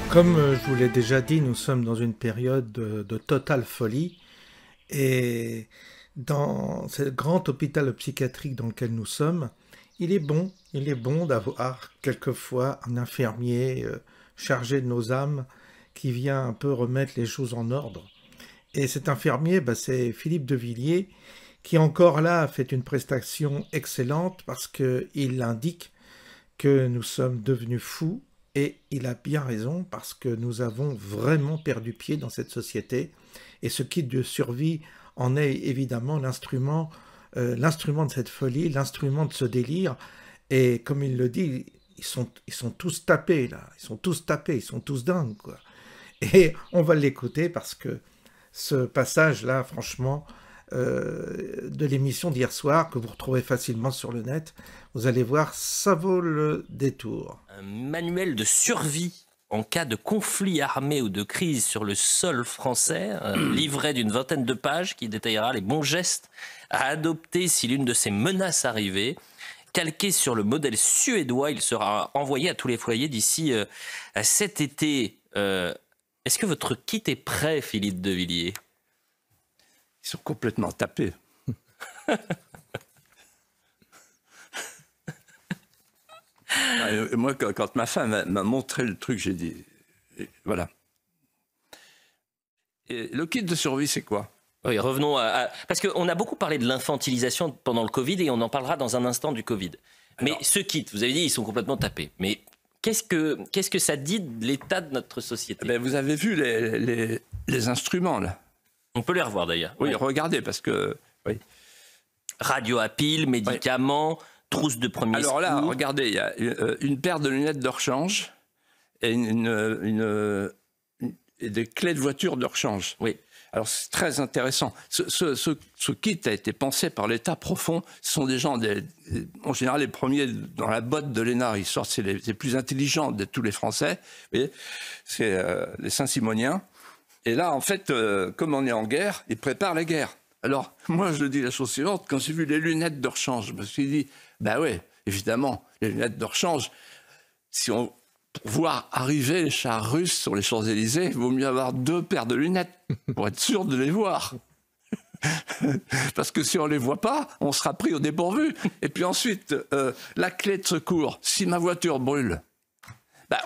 Comme je vous l'ai déjà dit, nous sommes dans une période de totale folie et dans ce grand hôpital psychiatrique dans lequel nous sommes, il est bon d'avoir quelquefois un infirmier chargé de nos âmes qui vient un peu remettre les choses en ordre. Et cet infirmier, c'est Philippe de Villiers qui encore là a fait une prestation excellente parce qu'il indique que nous sommes devenus fous. Et il a bien raison parce que nous avons vraiment perdu pied dans cette société. Et ce kit de survie en est évidemment l'instrument de cette folie, l'instrument de ce délire. Et comme il le dit, ils sont tous tapés là. Ils sont tous dingues, quoi. Et on va l'écouter parce que ce passage-là, franchement, de l'émission d'hier soir, que vous retrouvez facilement sur le net, vous allez voir, ça vaut le détour. Un manuel de survie en cas de conflit armé ou de crise sur le sol français, un livret d'une vingtaine de pages qui détaillera les bons gestes à adopter si l'une de ces menaces arrivait. Calqué sur le modèle suédois, il sera envoyé à tous les foyers d'ici cet été. Est-ce que votre kit est prêt, Philippe de Villiers ? Ils sont complètement tapés. Moi, quand ma femme m'a montré le truc, j'ai dit, voilà. Et le kit de survie, c'est quoi ? Oui, revenons parce qu'on a beaucoup parlé de l'infantilisation pendant le Covid et on en parlera dans un instant du Covid. Mais alors, ce kit, vous avez dit, ils sont complètement tapés. Mais qu'est-ce que ça dit de l'état de notre société ? Vous avez vu les instruments, là ? On peut les revoir d'ailleurs. Oui, regardez, parce que... Oui. Radio à pile, médicaments, trousse de premier secours. Alors là, regardez, il y a une paire de lunettes de rechange et et des clés de voiture de rechange. Oui. Alors c'est très intéressant. Ce kit a été pensé par l'État profond. Ce sont des gens, en général, les premiers dans la botte de l'ENA. Ils sortent, c'est les plus intelligents de tous les Français. Vous voyez, c'est les Saint-Simoniens. Et là, en fait, comme on est en guerre, ils préparent la guerre. Alors, moi, je dis la chose suivante. Quand j'ai vu les lunettes de rechange, je me suis dit, oui, évidemment, les lunettes de rechange, pour voir arriver les chars russes sur les Champs-Élysées, il vaut mieux avoir 2 paires de lunettes pour être sûr de les voir. Parce que si on ne les voit pas, on sera pris au dépourvu. Et puis ensuite, la clé de secours, si ma voiture brûle,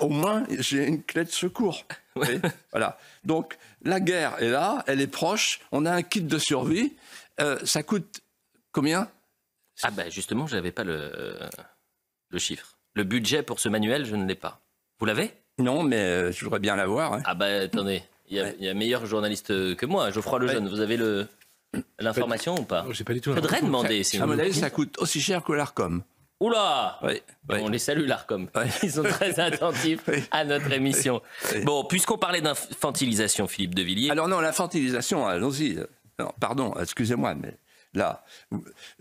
au moins, j'ai une clé de secours. Oui. Voilà. Donc, la guerre est là, elle est proche, on a un kit de survie. Ça coûte combien ? Justement, je n'avais pas le chiffre. Le budget pour ce manuel, je ne l'ai pas. Vous l'avez ? Non, mais je voudrais bien l'avoir. Hein. Attendez, il y a meilleur journaliste que moi, Geoffroy Lejeune. Vous avez l'information ou pas ? J'ai pas du tout. Faudrait demander. À mon avis, ça coûte aussi cher que l'Arcom. Oula ! Oui. On les salue, l'Arcom. Ils sont très attentifs à notre émission. Oui. Bon, puisqu'on parlait d'infantilisation, Philippe de Villiers... Alors non, l'infantilisation, allons-y. Non, pardon, excusez-moi, mais là,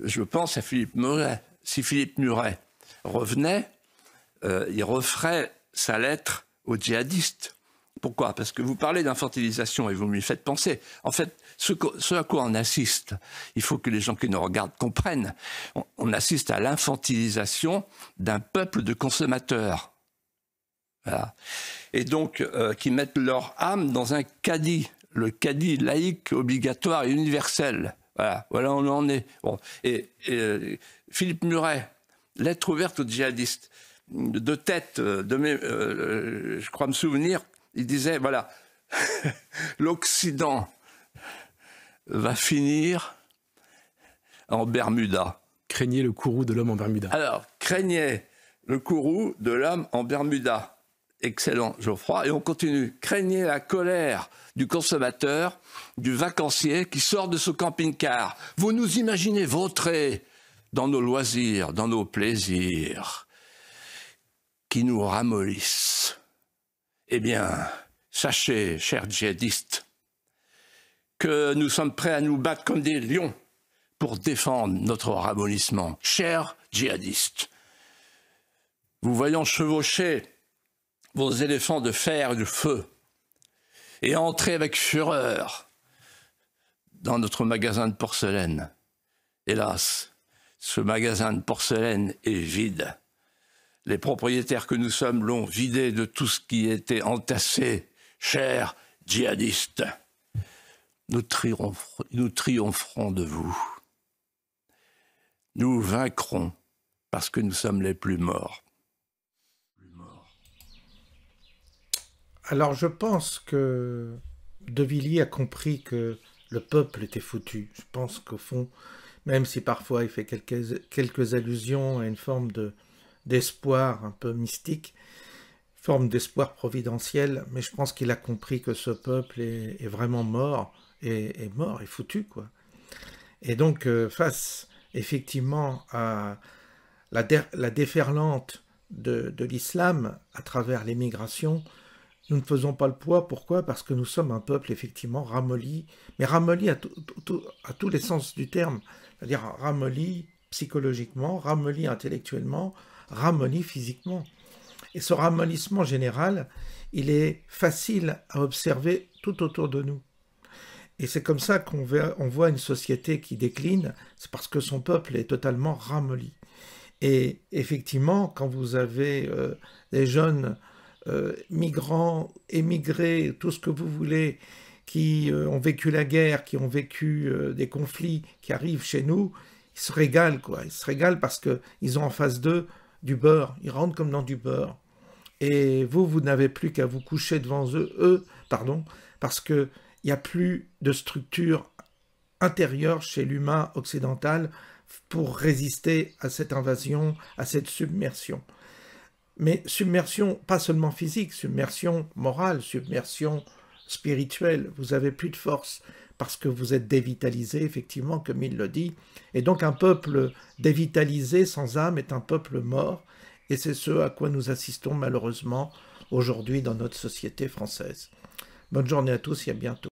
je pense à Philippe Muret. Si Philippe Muret revenait, il referait sa lettre aux djihadistes. Pourquoi ? Parce que vous parlez d'infantilisation et vous m'y faites penser. En fait, ce à quoi on assiste, il faut que les gens qui nous regardent comprennent. On assiste à l'infantilisation d'un peuple de consommateurs. Voilà. Et donc, qui mettent leur âme dans un caddie, le caddie laïque, obligatoire et universel. Voilà où on en est. Bon. Et Philippe Muret, lettre ouverte aux djihadistes, de tête, je crois me souvenir, il disait, voilà, l'Occident va finir en Bermuda. Craignez le courroux de l'homme en Bermuda. Alors, craignez le courroux de l'homme en Bermuda. Excellent, Geoffroy. Et on continue. Craignez la colère du consommateur, du vacancier qui sort de ce camping-car. Vous nous imaginez vautrer dans nos loisirs, dans nos plaisirs, qui nous ramollissent. Eh bien, sachez, chers djihadistes, que nous sommes prêts à nous battre comme des lions pour défendre notre ramollissement. Chers djihadistes, vous voyons chevaucher vos éléphants de fer et de feu et entrer avec fureur dans notre magasin de porcelaine. Hélas, ce magasin de porcelaine est vide. Les propriétaires que nous sommes l'ont vidé de tout ce qui était entassé. Chers djihadistes, nous triompherons de vous. Nous vaincrons parce que nous sommes les plus morts. Alors je pense que De Villiers a compris que le peuple était foutu. Je pense qu'au fond, même si parfois il fait quelques allusions à une forme d'espoir un peu mystique, forme d'espoir providentiel, mais je pense qu'il a compris que ce peuple est vraiment mort, est mort, est foutu, quoi. Et donc, face effectivement à la déferlante de l'islam à travers l'émigration, nous ne faisons pas le poids. Pourquoi? Parce que nous sommes un peuple effectivement ramolli, mais ramolli à tous les sens du terme, c'est-à-dire ramolli psychologiquement, ramolli intellectuellement, ramolli physiquement. Et ce ramollissement général, il est facile à observer tout autour de nous. Et c'est comme ça qu'on voit une société qui décline, c'est parce que son peuple est totalement ramolli. Et effectivement, quand vous avez des jeunes migrants, émigrés, tout ce que vous voulez, qui ont vécu la guerre, qui ont vécu des conflits, qui arrivent chez nous, ils se régalent, quoi. Ils se régalent parce qu'ils ont en face d'eux du beurre. Ils rentrent comme dans du beurre. Et vous n'avez plus qu'à vous coucher devant eux, parce qu'il n'y a plus de structure intérieure chez l'humain occidental pour résister à cette invasion, à cette submersion. Mais submersion, pas seulement physique, submersion morale, submersion spirituelle. Vous n'avez plus de force parce que vous êtes dévitalisé, effectivement, comme il le dit. Et donc un peuple dévitalisé, sans âme, est un peuple mort. Et c'est ce à quoi nous assistons malheureusement aujourd'hui dans notre société française. Bonne journée à tous et à bientôt.